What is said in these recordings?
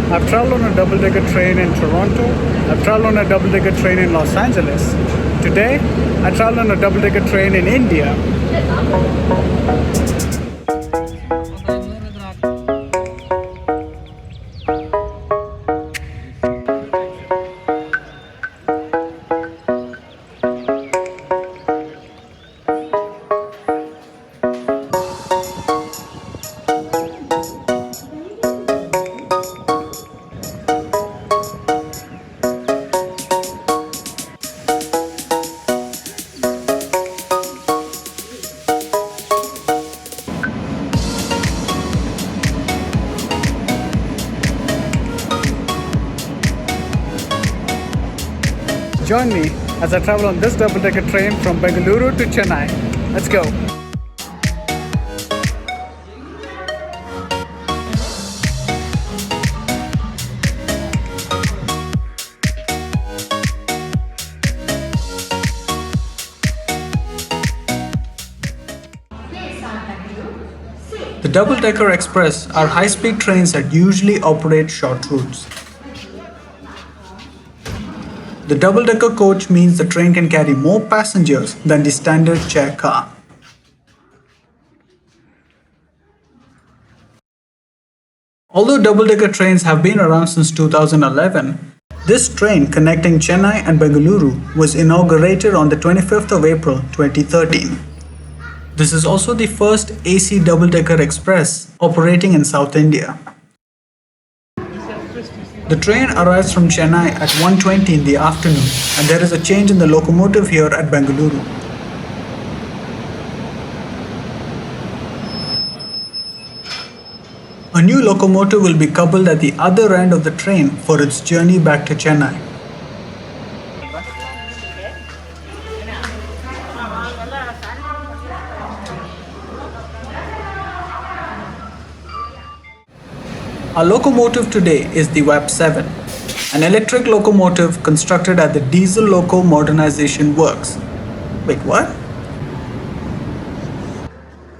I've traveled on a double-decker train in Toronto. I've traveled on a double-decker train in Los Angeles. Today, I travel on a double-decker train in India. Join me as I travel on this double-decker train from Bengaluru to Chennai. Let's go. The double-decker express are high-speed trains that usually operate short routes. The double-decker coach means the train can carry more passengers than the standard chair car. Although double-decker trains have been around since 2011, this train connecting Chennai and Bengaluru was inaugurated on the 25th of April 2013. This is also the first AC double-decker express operating in South India. The train arrives from Chennai at 1:20 in the afternoon, and there is a change in the locomotive here at Bengaluru. A new locomotive will be coupled at the other end of the train for its journey back to Chennai. Our locomotive today is the WAP7, an electric locomotive constructed at the Diesel Loco Modernization Works. Wait, what?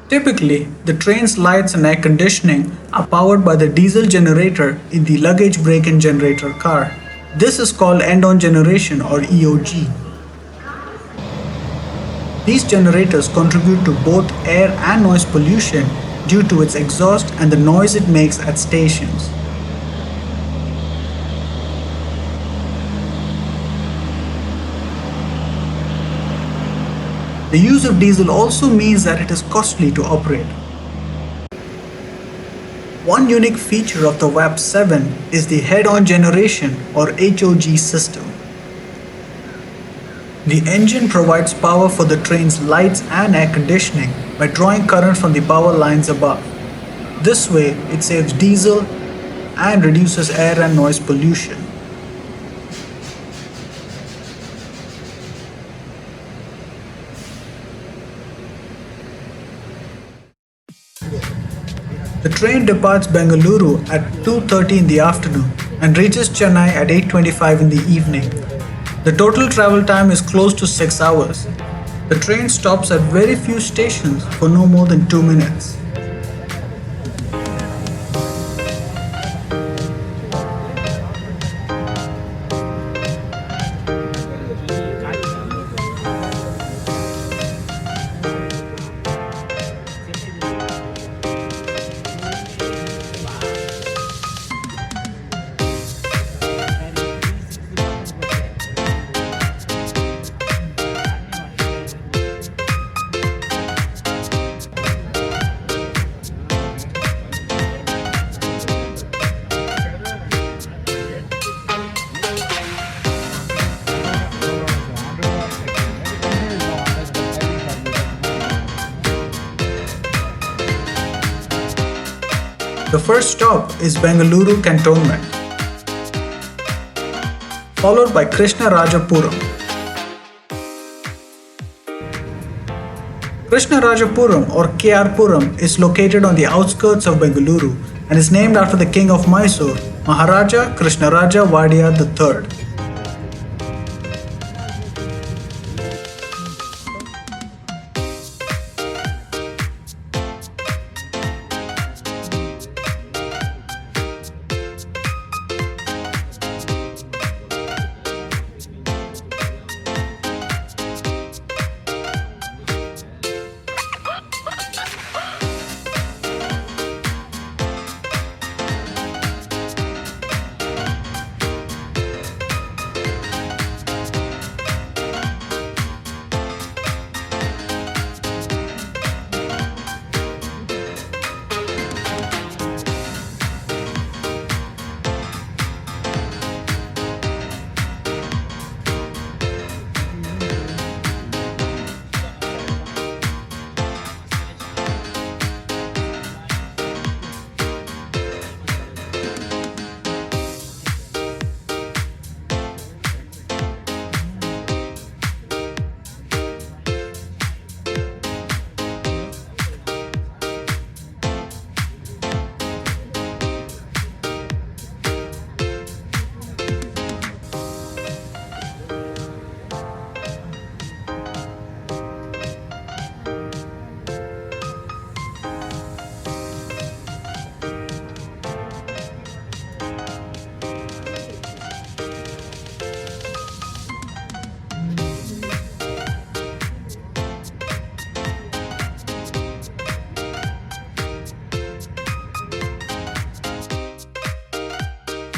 Typically, the train's lights and air conditioning are powered by the diesel generator in the luggage brake-in generator car. This is called end-on generation or EOG. These generators contribute to both air and noise pollution due to its exhaust and the noise it makes at stations. The use of diesel also means that it is costly to operate. One unique feature of the WAP7 is the head-on generation or HOG system. The engine provides power for the train's lights and air conditioning by drawing current from the power lines above. This way, it saves diesel and reduces air and noise pollution. The train departs Bengaluru at 2:30 in the afternoon and reaches Chennai at 8:25 in the evening. The total travel time is close to 6 hours. The train stops at very few stations for no more than 2 minutes. The first stop is Bengaluru Cantonment, followed by Krishnarajapuram. Krishnarajapuram or K.R. Puram is located on the outskirts of Bengaluru and is named after the king of Mysore, Maharaja Krishnaraja Vadiya III.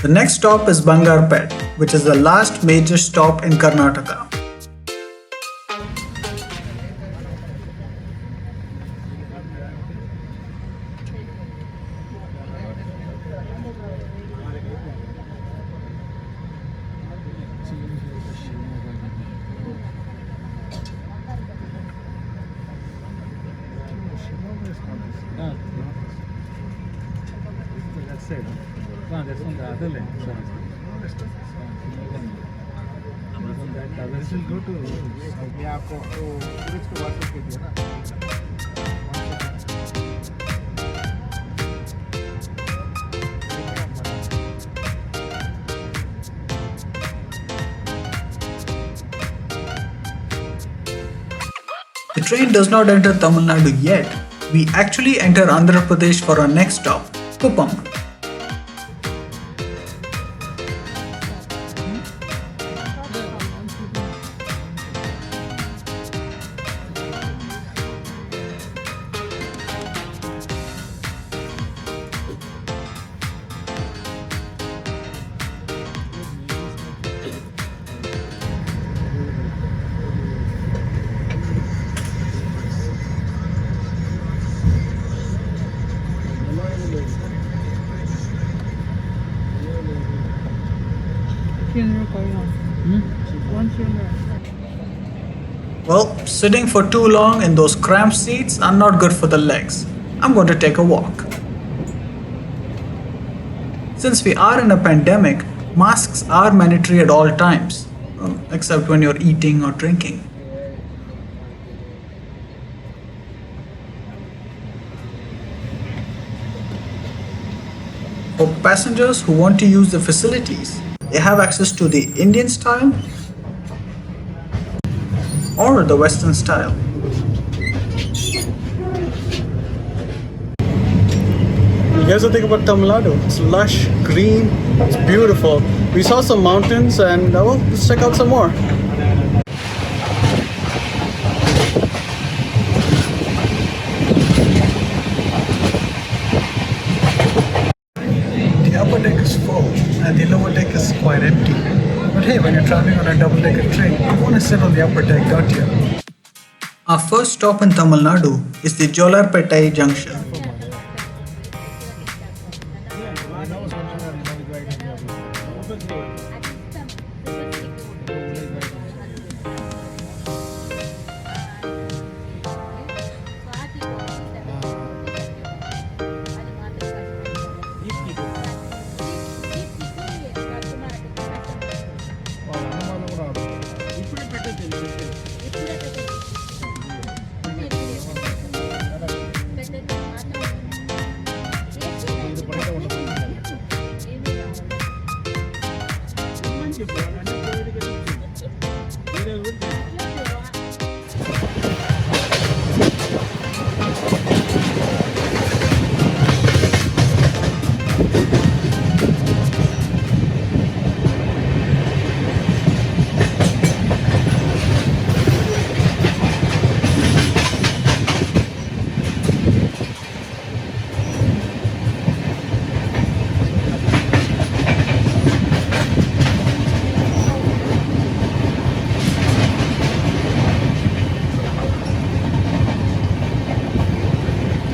The next stop is Bangarapet, which is the last major stop in Karnataka. That's on the other lane. This will go to. मैं आपको police को WhatsApp कर दिया ना. The train does not enter Tamil Nadu yet. We actually enter Andhra Pradesh for our next stop, Kuppam. Well, sitting for too long in those cramped seats are not good for the legs. I'm going to take a walk. Since we are in a pandemic, masks are mandatory at all times, except when you're eating or drinking. For passengers who want to use the facilities, they have access to the Indian style or the Western style. Here's the thing about Tamil Nadu. It's lush, green, it's beautiful. We saw some mountains and well, let's check out some more. The upper deck is full and the lower deck is quite empty. But hey, when you're traveling on a double-decker train, you want to sit on the upper deck, don't you? Our first stop in Tamil Nadu is the Jolarpettai Junction.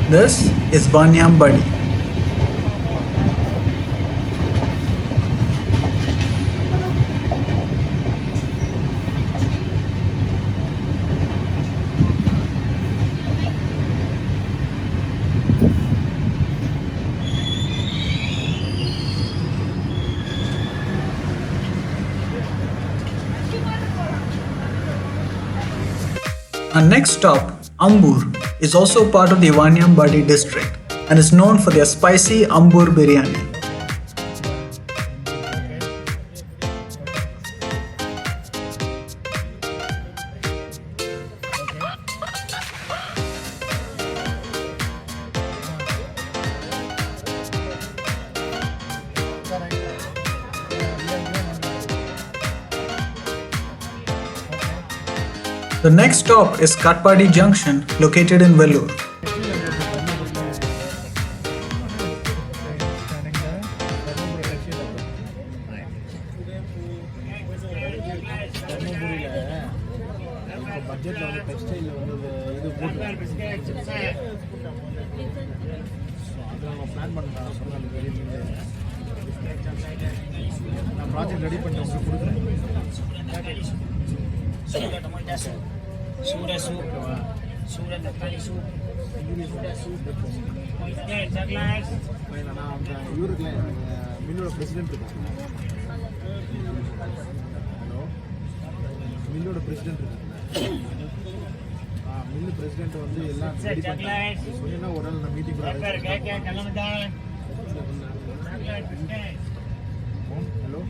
This is Vaniyambadi. Our next stop, Ambur, is also part of the Vaniyambadi district and is known for their spicy Ambur biryani. The next stop is Katpadi Junction, located in Vellore. பட்ஜெட்டில் வந்து டெக்ஸ்டைலில் வந்து இது போட்டு so அதை நம்ம plan பண்ண சொன்னாங்க வெளியிலேருந்து. நான் ப்ராஜெக்ட் ரெடி பண்ணி உங்களுக்கு கொடுக்குறேன். நான் அந்த இவருக்கு மில்லோட பிரசிடென்ட் இருக்காங்க. ஹலோ, மில்லோட பிரசிடென்ட் இருக்காங்க. மில்லு பிரசிடென்ட் வந்து எல்லாம் ரெடி பண்ணி சொன்னீங்கன்னா ஒரு நாள் நான் மீட்டிங் ஹலோ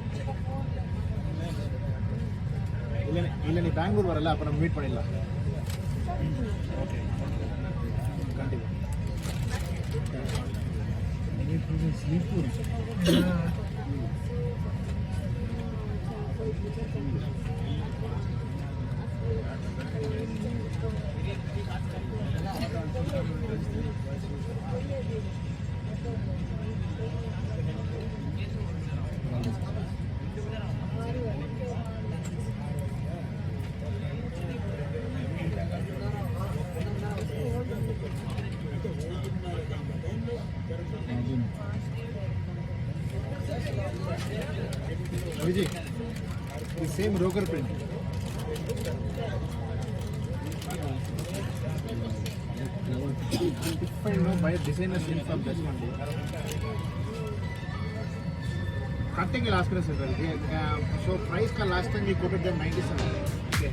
இல்லை நீ பெங்களூர் வரல, அப்போ நம்ம மீட் பண்ணிடலாம். ஓகே கண்டிப்பாக. Vijay, the same rocker print. If I know by a designer sent from this one day. Cutting last price, so price ka last time we quoted them 97. Okay.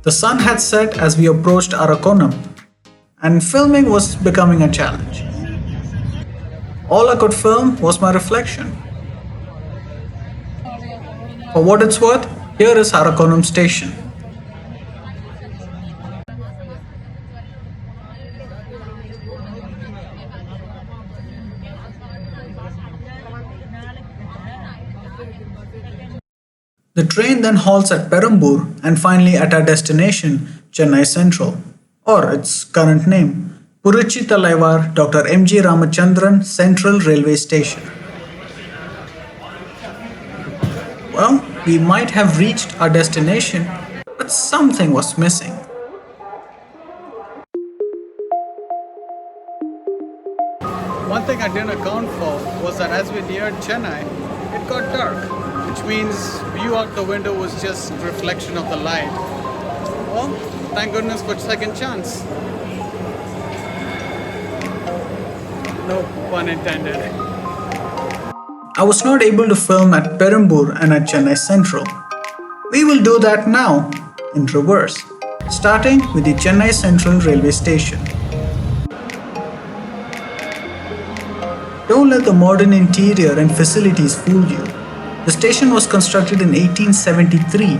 The sun had set as we approached Arakkonam, and filming was becoming a challenge. All I could film was my reflection. For what it's worth, here is Arakkonam station. The train then halts at Perambur and finally at our destination, Chennai Central, or its current name, Puruchi Talaivar Dr. M.G. Ramachandran Central Railway Station. Well, we might have reached our destination, but something was missing. One thing I didn't account for was that as we neared Chennai, it got dark, which means view out the window was just reflection of the light. Well, thank goodness for second chance. No pun intended. I was not able to film at Perambur and at Chennai Central. We will do that now, in reverse, starting with the Chennai Central Railway Station. Don't let the modern interior and facilities fool you. The station was constructed in 1873,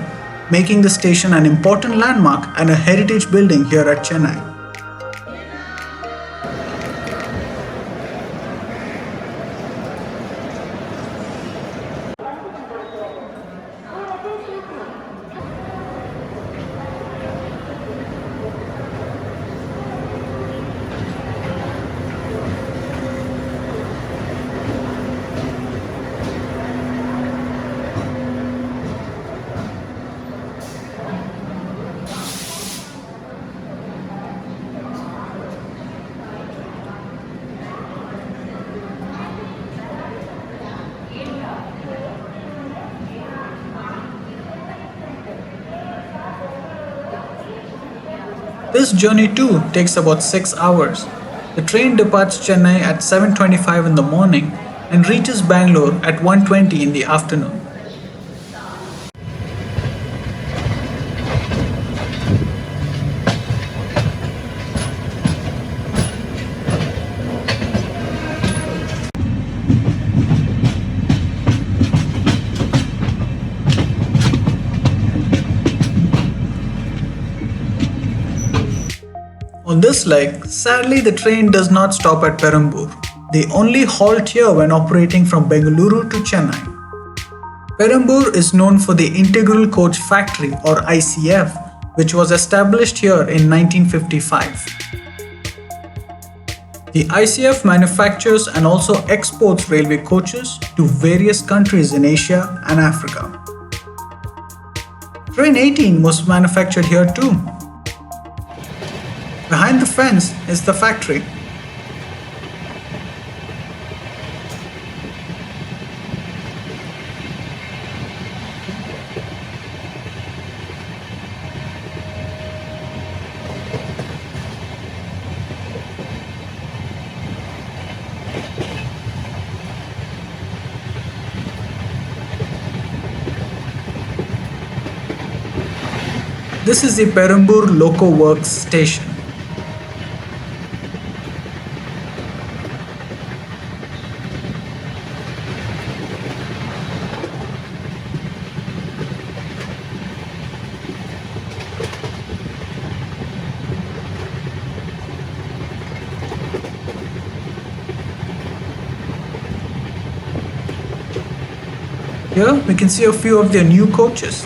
making the station an important landmark and a heritage building here at Chennai. This journey too takes about 6 hours. The train departs Chennai at 7:25 in the morning and reaches Bangalore at 1:20 in the afternoon. On this leg, sadly the train does not stop at Perambur. They only halt here when operating from Bengaluru to Chennai. Perambur is known for the Integral Coach Factory or ICF, which was established here in 1955. The ICF manufactures and also exports railway coaches to various countries in Asia and Africa. Train 18 was manufactured here too. Behind the fence is the factory. This is the Perambur Loco Works station. Here we can see a few of their new coaches.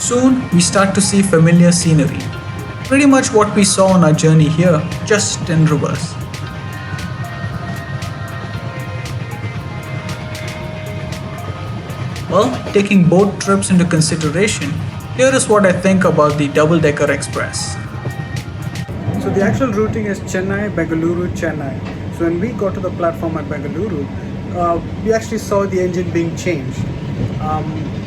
Soon we start to see familiar scenery. Pretty much what we saw on our journey here, just in reverse. Well, taking boat trips into consideration, here is what I think about the double-decker express. So the actual routing is Chennai, Bengaluru, Chennai. So when we got to the platform at Bengaluru, we actually saw the engine being changed.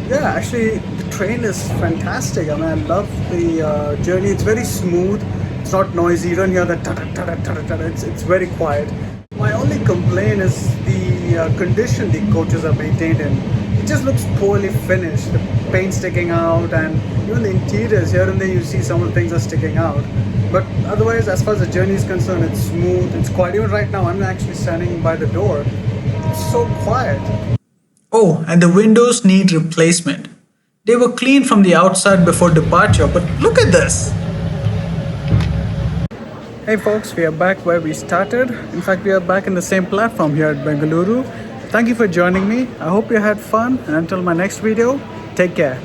Yeah, actually the train is fantastic. I mean, I love the journey. It's very smooth. It's not noisy. You don't hear the ta-ta-ta-ta-ta-ta. It's very quiet. My only complaint is the condition the coaches are maintained in. It just looks poorly finished. The paint sticking out, and even the interiors here and there you see some of the things are sticking out. But otherwise, as far as the journey is concerned, it's smooth. It's quiet. Even right now, I'm actually standing by the door. It's so quiet. Oh, and the windows need replacement. They were cleaned from the outside before departure, but look at this! Hey folks, we are back where we started. In fact, we are back in the same platform here at Bengaluru. Thank you for joining me. I hope you had fun, and until my next video, take care.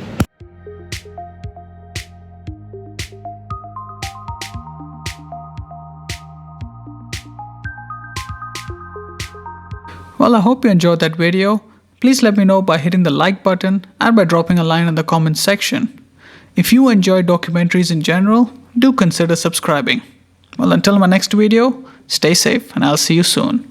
Well, I hope you enjoyed that video. Please let me know by hitting the like button and by dropping a line in the comments section. If you enjoy documentaries in general, do consider subscribing. Well, until my next video, stay safe and I'll see you soon.